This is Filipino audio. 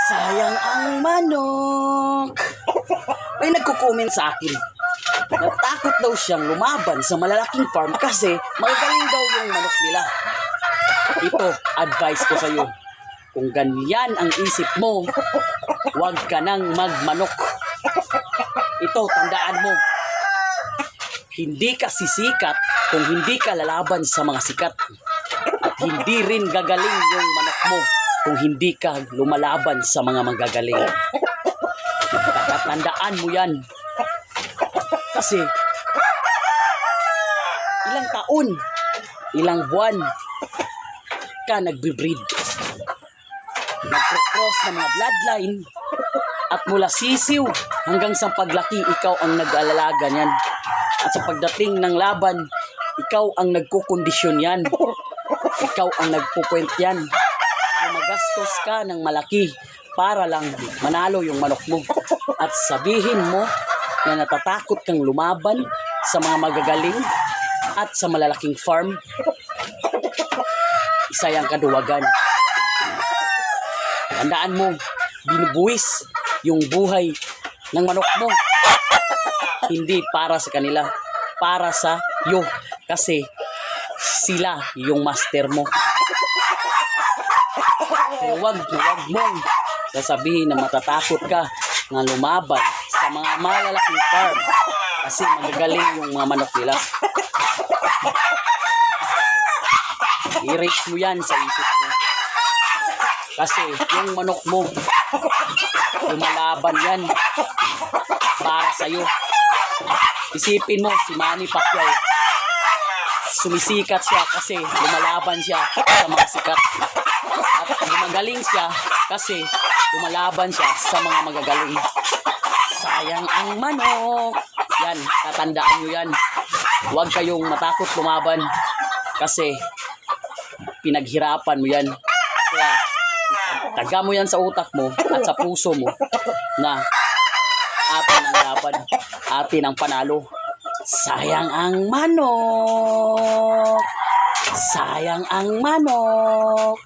Sayang ang manok. May nagko-comment sa akin. Natakot daw siyang lumaban sa malalaking farm kasi magagaling daw yung manok nila. Ito, advice ko sa iyo. Kung ganyan ang isip mo, huwag ka nang magmanok. Ito, tandaan mo. Hindi ka sisikat kung hindi ka lalaban sa mga sikat. At hindi rin gagaling yung manok mo kung hindi ka lumalaban sa mga magagaling. Tatandaan mo yan. Kasi, ilang taon, ilang buwan ka nagbe-breed. Nagko-cross ng mga bloodline at mula sisiw hanggang sa paglaki, ikaw ang nag-alalaga niyan. At sa pagdating ng laban, ikaw ang nagkukondisyon yan. Ikaw ang nagpupuwent yan. Magastos ka ng malaki para lang manalo yung manok mo. At sabihin mo na natatakot kang lumaban sa mga magagaling at sa malalaking farm. Isa yang kaduwagan. Tandaan mo, binubuwis yung buhay ng manok mo. Hindi para sa kanila, para sa iyo. Kasi sila yung master mo. Kaya huwag mong sasabihin na matatakot ka na lumaban sa mga malalaking farm kasi magagaling yung mga manok nila. I-rate mo yan sa isip mo. Kasi yung manok mo, lumalaban yan para sa'yo. Isipin mo, si Manny Pacquiao, sumisikat siya kasi lumalaban siya sa mga sikat. At gumagaling siya kasi lumalaban siya sa mga magagaling. Sayang ang manok. Yan, tatandaan nyo yan. Huwag kayong matakot lumaban kasi pinaghirapan mo yan. Kaya taga mo yan sa utak mo at sa puso mo na atin ang laban, atin ang panalo. Sayang ang manok. Sayang ang manok.